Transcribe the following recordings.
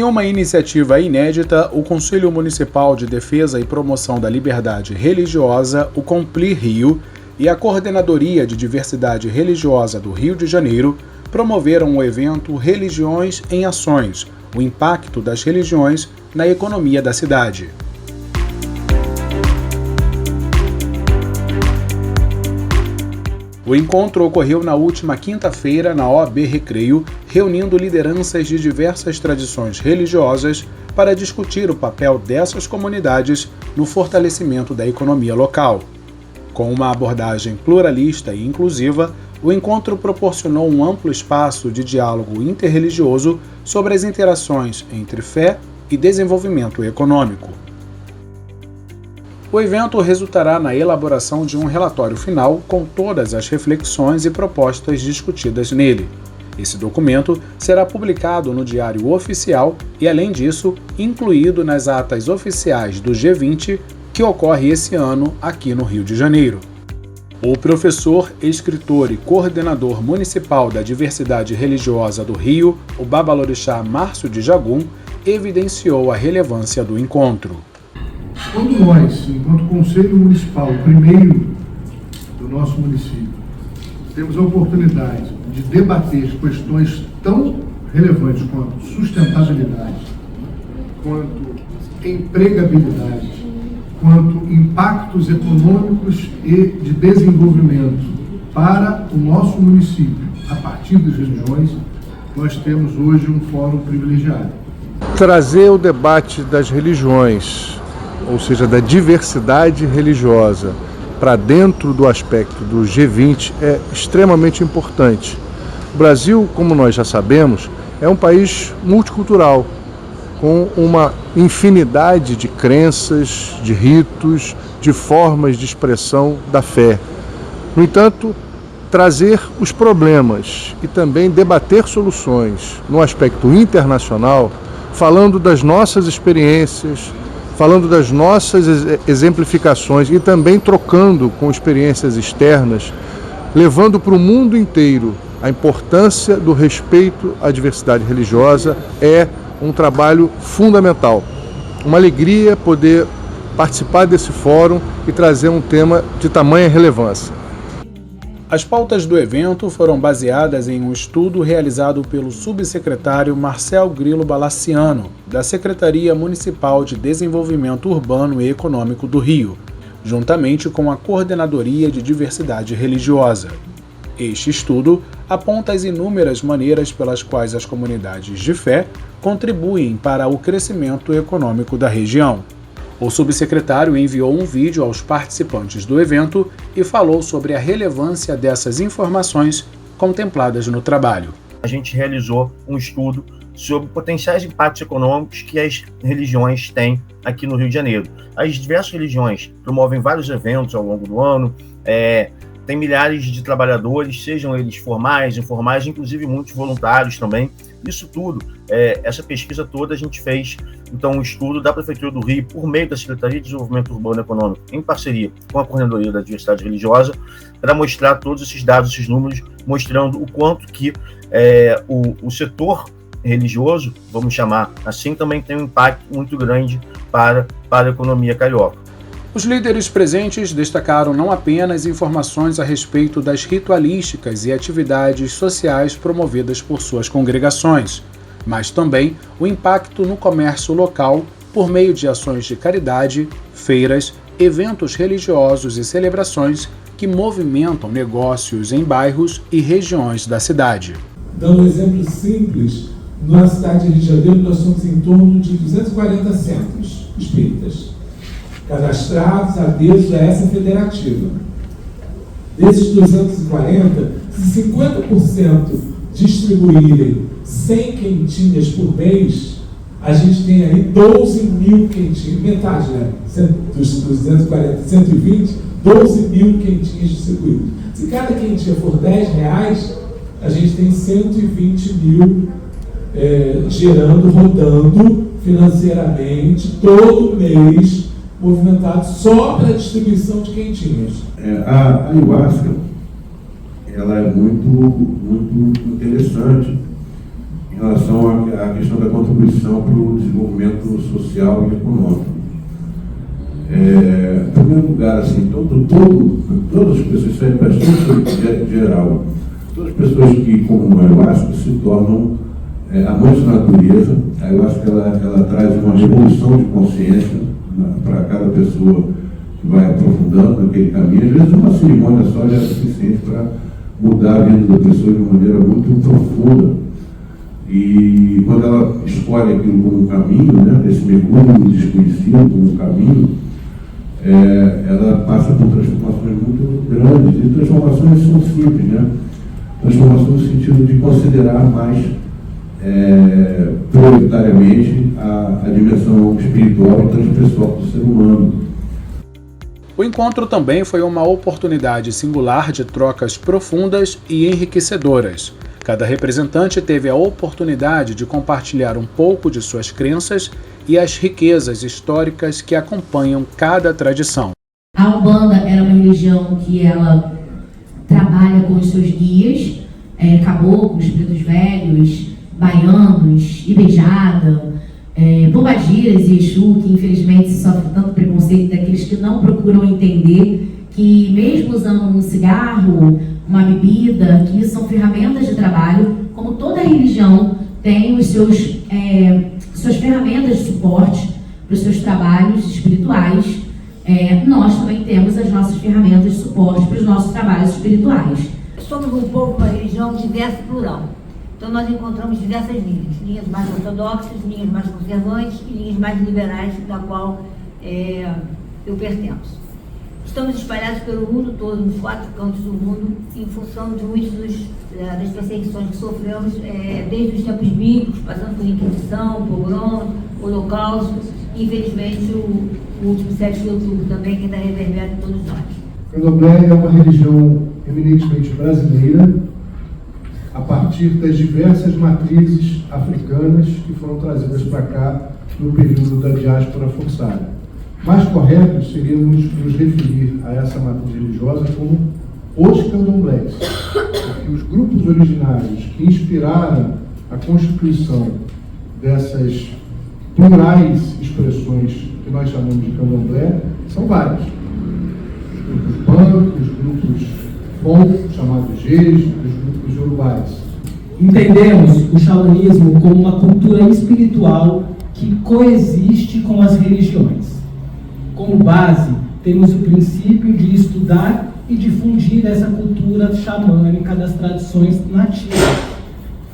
Em uma iniciativa inédita, o Conselho Municipal de Defesa e Promoção da Liberdade Religiosa, o Compli Rio, e a Coordenadoria de Diversidade Religiosa do Rio de Janeiro promoveram o evento Religiões em Ações, o impacto das religiões na economia da cidade. O encontro ocorreu na última quinta-feira na OAB Recreio, reunindo lideranças de diversas tradições religiosas para discutir o papel dessas comunidades no fortalecimento da economia local. Com uma abordagem pluralista e inclusiva, o encontro proporcionou um amplo espaço de diálogo interreligioso sobre as interações entre fé e desenvolvimento econômico. O evento resultará na elaboração de um relatório final com todas as reflexões e propostas discutidas nele. Esse documento será publicado no Diário Oficial e, além disso, incluído nas atas oficiais do G20, que ocorre esse ano aqui no Rio de Janeiro. O professor, escritor e coordenador municipal da diversidade religiosa do Rio, o Babalorixá Márcio de Jagum, evidenciou a relevância do encontro. Quando nós, enquanto Conselho Municipal, o primeiro do nosso município, temos a oportunidade de debater questões tão relevantes quanto sustentabilidade, quanto empregabilidade, quanto impactos econômicos e de desenvolvimento para o nosso município, a partir das religiões, nós temos hoje um fórum privilegiado. Trazer o debate das religiões, ou seja, da diversidade religiosa, para dentro do aspecto do G20 é extremamente importante. O Brasil, como nós já sabemos, é um país multicultural, com uma infinidade de crenças, de ritos, de formas de expressão da fé. No entanto, trazer os problemas e também debater soluções no aspecto internacional, falando das nossas experiências, falando das nossas exemplificações e também trocando com experiências externas, levando para o mundo inteiro a importância do respeito à diversidade religiosa, é um trabalho fundamental. Uma alegria poder participar desse fórum e trazer um tema de tamanha relevância. As pautas do evento foram baseadas em um estudo realizado pelo subsecretário Marcel Grilo Balaciano, da Secretaria Municipal de Desenvolvimento Urbano e Econômico do Rio, juntamente com a Coordenadoria de Diversidade Religiosa. Este estudo aponta as inúmeras maneiras pelas quais as comunidades de fé contribuem para o crescimento econômico da região. O subsecretário enviou um vídeo aos participantes do evento e falou sobre a relevância dessas informações contempladas no trabalho. A gente realizou um estudo sobre potenciais impactos econômicos que as religiões têm aqui no Rio de Janeiro. As diversas religiões promovem vários eventos ao longo do ano, tem milhares de trabalhadores, sejam eles formais, informais, inclusive muitos voluntários também. Isso tudo, essa pesquisa toda a gente fez, então, um estudo da Prefeitura do Rio, por meio da Secretaria de Desenvolvimento Urbano e Econômico, em parceria com a Coordenadoria da Diversidade Religiosa, para mostrar todos esses dados, esses números, mostrando o quanto que o setor religioso, vamos chamar assim, também tem um impacto muito grande para a economia carioca. Os líderes presentes destacaram não apenas informações a respeito das ritualísticas e atividades sociais promovidas por suas congregações, mas também o impacto no comércio local por meio de ações de caridade, feiras, eventos religiosos e celebrações que movimentam negócios em bairros e regiões da cidade. Dando um exemplo simples, na cidade de Rio de Janeiro nós somos em torno de 240 centros espíritas cadastrados, adessos a essa federativa. Desses 240, se 50% distribuírem 100 quentinhas por mês, a gente tem aí 12 mil quentinhas, metade, né? Dos 240, 120, 12 mil quentinhas distribuídas. Se cada quentinha for R$10, a gente tem 120 mil gerando, rodando financeiramente, todo mês, movimentado só para a distribuição de quentinhas. A ayahuasca, ela é muito interessante em relação à questão da contribuição para o desenvolvimento social e econômico. Em primeiro lugar, assim, todas as pessoas, isso é bastante geral, todas as pessoas que, como eu acho, que se tornam amantes da natureza, eu acho que ela traz uma revolução de consciência para cada pessoa que vai aprofundando naquele caminho. Às vezes uma cerimônia só já é suficiente para mudar a vida da pessoa de uma maneira muito profunda. E quando ela escolhe aquilo como um caminho, né, esse mergulho desconhecido como um caminho, ela passa por transformações muito grandes, e transformações são simples, né? Transformações no sentido de considerar mais prioritariamente a dimensão espiritual e transpessoal do ser humano. O encontro também foi uma oportunidade singular de trocas profundas e enriquecedoras. Cada representante teve a oportunidade de compartilhar um pouco de suas crenças e as riquezas históricas que acompanham cada tradição. A Umbanda era uma religião que ela trabalha com os seus guias, caboclos, pretos velhos, baianos, Ibejada, Pombagiras e Exu, que infelizmente sofrem tanto preconceito daqueles que não procuram entender que mesmo usando um cigarro, uma bebida, que são ferramentas de trabalho, como toda religião tem os suas ferramentas de suporte para os seus trabalhos espirituais, nós também temos as nossas ferramentas de suporte para os nossos trabalhos espirituais. Somos um povo, uma religião diversa e plural. Então nós encontramos diversas linhas mais ortodoxas, linhas mais conservantes e linhas mais liberais, da qual eu pertenço. Estamos espalhados pelo mundo todo, nos 4 cantos do mundo, em função de muitas das perseguições que sofremos, desde os tempos bíblicos, passando por Inquisição, pogrom, Holocausto, e infelizmente o último 7 de outubro também, que ainda reverbera em todos nós. O Candomblé é uma religião eminentemente brasileira, a partir das diversas matrizes africanas que foram trazidas para cá no período da diáspora forçada. Mais correto seríamos nos referir a essa matriz religiosa como os candomblés, porque os grupos originários que inspiraram a constituição dessas plurais expressões que nós chamamos de candomblé são vários. Os grupos Banto, os grupos Fon, chamados Gês, os grupos Yorubais. Entendemos o xamanismo como uma cultura espiritual que coexiste com as religiões. Como base, temos o princípio de estudar e difundir essa cultura xamânica das tradições nativas,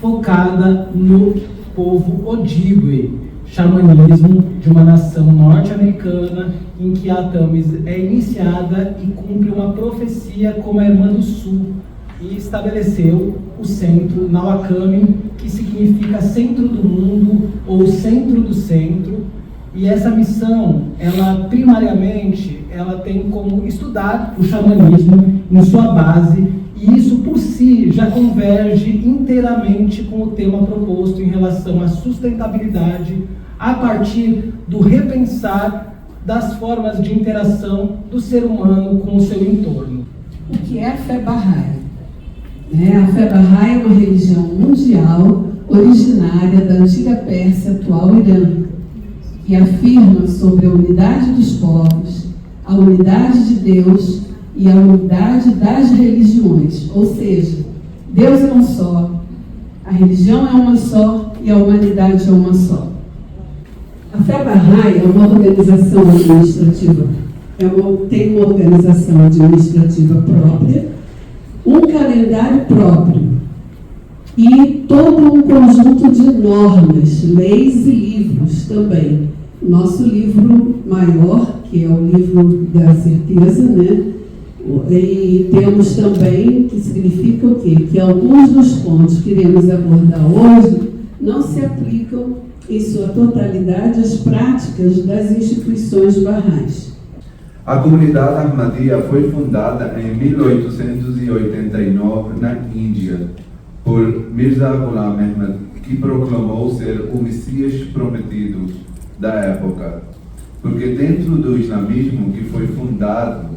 focada no povo Ojibwe, xamanismo de uma nação norte-americana em que a Tamis é iniciada e cumpre uma profecia como a Irmã do Sul e estabeleceu o centro Nauacami, que significa centro do mundo ou centro do centro. E essa missão, ela primariamente, ela tem como estudar o xamanismo em sua base, e isso por si já converge inteiramente com o tema proposto em relação à sustentabilidade a partir do repensar das formas de interação do ser humano com o seu entorno. O que é a fé Bahá'í? A fé Bahá'í é uma religião mundial originária da antiga Pérsia, atual Irã, que afirma sobre a unidade dos povos, a unidade de Deus e a unidade das religiões. Ou seja, Deus é um só, a religião é uma só e a humanidade é uma só. A fé Bahá'í é uma organização administrativa, tem uma organização administrativa própria, um calendário próprio e todo um conjunto de normas, leis e livros também. Nosso livro maior, que é o livro da certeza, né? E temos também, que significa o quê? Que alguns dos pontos que iremos abordar hoje não se aplicam em sua totalidade às práticas das instituições Bahá'ís. A comunidade Ahmadiyya foi fundada em 1889 na Índia por Mirza Ghulam Ahmad, que proclamou ser o Messias prometido da época. Porque dentro do islamismo, que foi fundado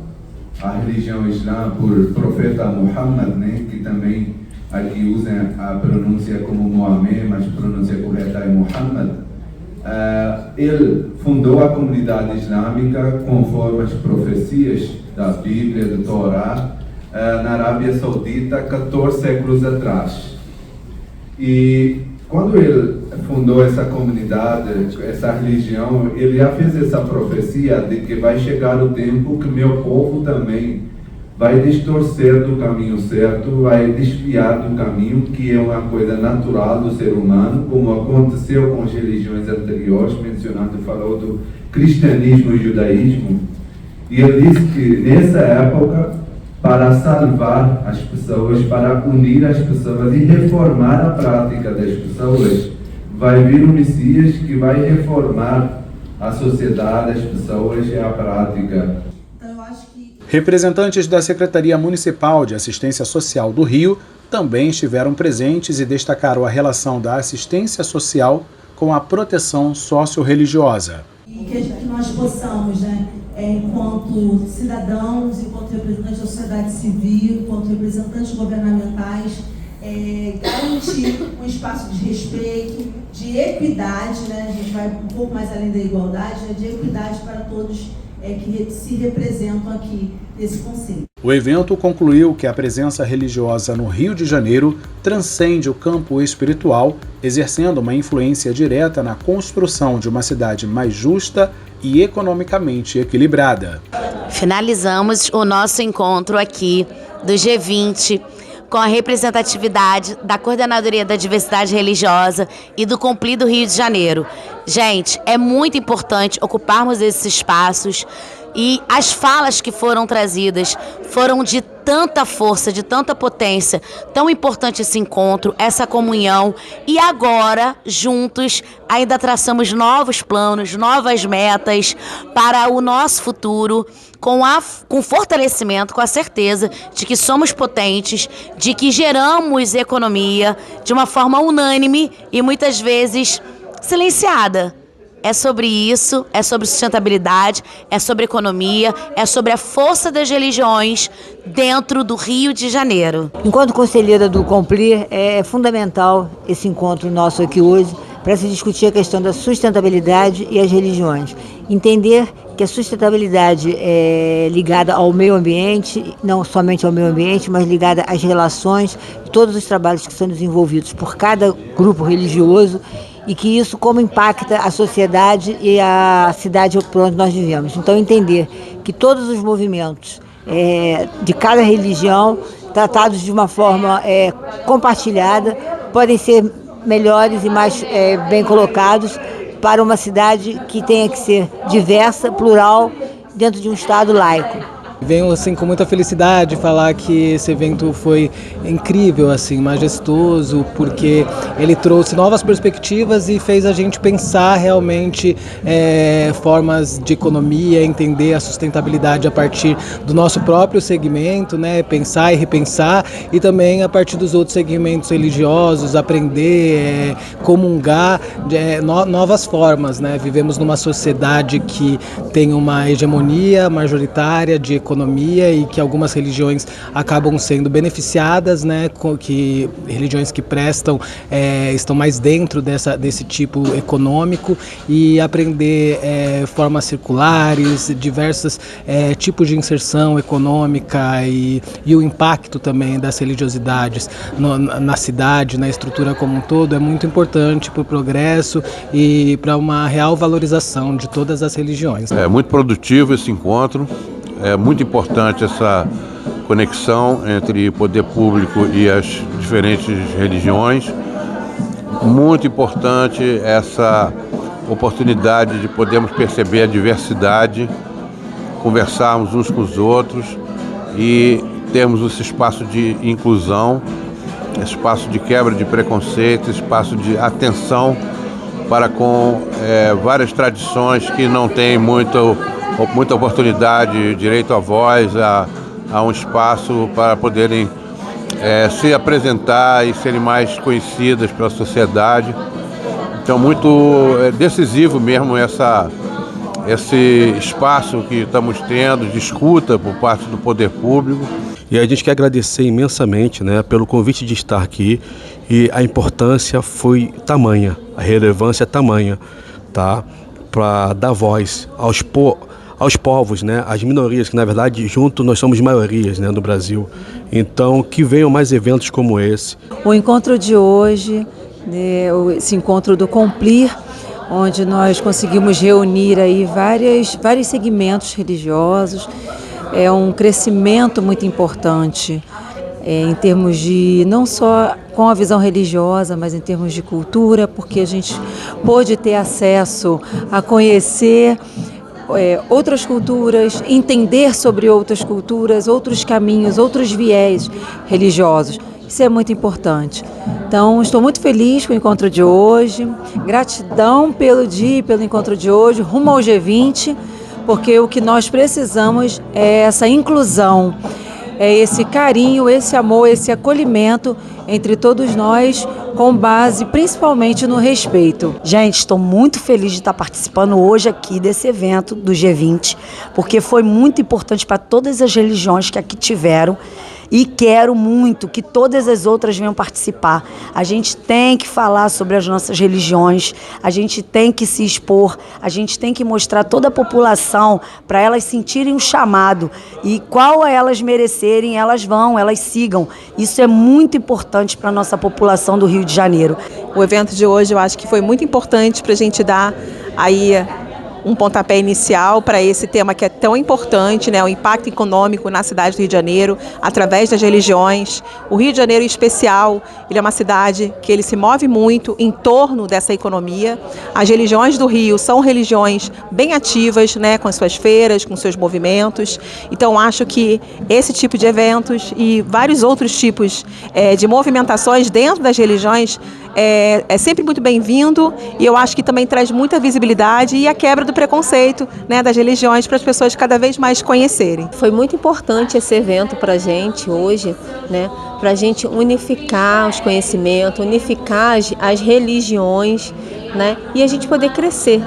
a religião islã por profeta Muhammad, né, que também aqui usam a pronúncia como Mohamed, mas a pronúncia correta é Muhammad. Ele fundou a comunidade islâmica conforme as profecias da Bíblia, do Torá, na Arábia Saudita, 14 séculos atrás. E quando ele fundou essa comunidade, essa religião, ele já fez essa profecia de que vai chegar o tempo que meu povo também vai distorcer do caminho certo, vai desviar do caminho, que é uma coisa natural do ser humano, como aconteceu com as religiões anteriores, falou do cristianismo e judaísmo. E ele disse que nessa época, para salvar as pessoas, para unir as pessoas e reformar a prática das pessoas, vai vir o Messias que vai reformar a sociedade, as pessoas e a prática. Representantes da Secretaria Municipal de Assistência Social do Rio também estiveram presentes e destacaram a relação da assistência social com a proteção socio-religiosa. E que nós possamos, enquanto cidadãos, enquanto representantes da sociedade civil, enquanto representantes governamentais, garantir um espaço de respeito, de equidade, a gente vai um pouco mais além da igualdade, de equidade para todos que se representam aqui nesse conceito. O evento concluiu que a presença religiosa no Rio de Janeiro transcende o campo espiritual, exercendo uma influência direta na construção de uma cidade mais justa e economicamente equilibrada. Finalizamos o nosso encontro aqui do G20 com a representatividade da Coordenadoria da Diversidade Religiosa e do Compli do Rio de Janeiro. Gente, é muito importante ocuparmos esses espaços e as falas que foram trazidas foram de tanta força, de tanta potência. Tão importante esse encontro, essa comunhão. E agora, juntos, ainda traçamos novos planos, novas metas para o nosso futuro, com fortalecimento, com a certeza de que somos potentes, de que geramos economia de uma forma unânime e muitas vezes silenciada. É sobre isso, é sobre sustentabilidade, é sobre economia, é sobre a força das religiões dentro do Rio de Janeiro. Enquanto conselheira do Compli, é fundamental esse encontro nosso aqui hoje para se discutir a questão da sustentabilidade e as religiões. Entender que a sustentabilidade é ligada ao meio ambiente, não somente ao meio ambiente, mas ligada às relações, todos os trabalhos que são desenvolvidos por cada grupo religioso, e que isso como impacta a sociedade e a cidade por onde nós vivemos. Então entender que todos os movimentos de cada religião, tratados de uma forma compartilhada, podem ser melhores e mais bem colocados para uma cidade que tenha que ser diversa, plural, dentro de um Estado laico. Venho assim com muita felicidade falar que esse evento foi incrível, assim, majestoso, porque ele trouxe novas perspectivas e fez a gente pensar realmente formas de economia, entender a sustentabilidade a partir do nosso próprio segmento, pensar e repensar, e também a partir dos outros segmentos religiosos, aprender, comungar novas formas, Vivemos numa sociedade que tem uma hegemonia majoritária de economia e que algumas religiões acabam sendo beneficiadas, que religiões que prestam estão mais dentro desse tipo econômico, e aprender formas circulares, diversos tipos de inserção econômica e o impacto também das religiosidades na cidade, na estrutura como um todo, é muito importante para o progresso e para uma real valorização de todas as religiões. É muito produtivo esse encontro. É muito importante essa conexão entre o poder público e as diferentes religiões. Muito importante essa oportunidade de podermos perceber a diversidade, conversarmos uns com os outros e termos esse espaço de inclusão, espaço de quebra de preconceito, espaço de atenção para com várias tradições que não têm muita oportunidade, direito à voz, a um espaço para poderem se apresentar e serem mais conhecidas pela sociedade. Então, muito decisivo mesmo esse espaço que estamos tendo de escuta por parte do poder público. E a gente quer agradecer imensamente, né, pelo convite de estar aqui, e a importância foi tamanha, a relevância tamanha, tá, para dar voz aos povos, né, às minorias, que na verdade junto nós somos maiorias, né, no Brasil. Então que venham mais eventos como esse. O encontro de hoje, esse encontro do Complir, onde nós conseguimos reunir aí vários segmentos religiosos, é um crescimento muito importante em termos de, não só com a visão religiosa, mas em termos de cultura, porque a gente pôde ter acesso a conhecer outras culturas, entender sobre outras culturas, outros caminhos, outros viés religiosos. Isso é muito importante. Então, estou muito feliz com o encontro de hoje, gratidão pelo dia e pelo encontro de hoje, rumo ao G20, porque o que nós precisamos é essa inclusão, é esse carinho, esse amor, esse acolhimento entre todos nós, com base principalmente no respeito. Gente, estou muito feliz de estar participando hoje aqui desse evento do G20, porque foi muito importante para todas as religiões que aqui tiveram. E quero muito que todas as outras venham participar. A gente tem que falar sobre as nossas religiões, a gente tem que se expor, a gente tem que mostrar toda a população para elas sentirem o chamado. E qual elas merecerem, elas vão, elas sigam. Isso é muito importante para a nossa população do Rio de Janeiro. O evento de hoje eu acho que foi muito importante para a gente dar aí um pontapé inicial para esse tema que é tão importante, né, o impacto econômico na cidade do Rio de Janeiro, através das religiões. O Rio de Janeiro, em especial, ele é uma cidade que ele se move muito em torno dessa economia. As religiões do Rio são religiões bem ativas, né, com as suas feiras, com seus movimentos. Então, acho que esse tipo de eventos e vários outros tipos de movimentações dentro das religiões é sempre muito bem-vindo, e eu acho que também traz muita visibilidade e a quebra do preconceito, né, das religiões, para as pessoas cada vez mais conhecerem. Foi muito importante esse evento para a gente hoje, né, para a gente unificar os conhecimentos, unificar as religiões, né, e a gente poder crescer.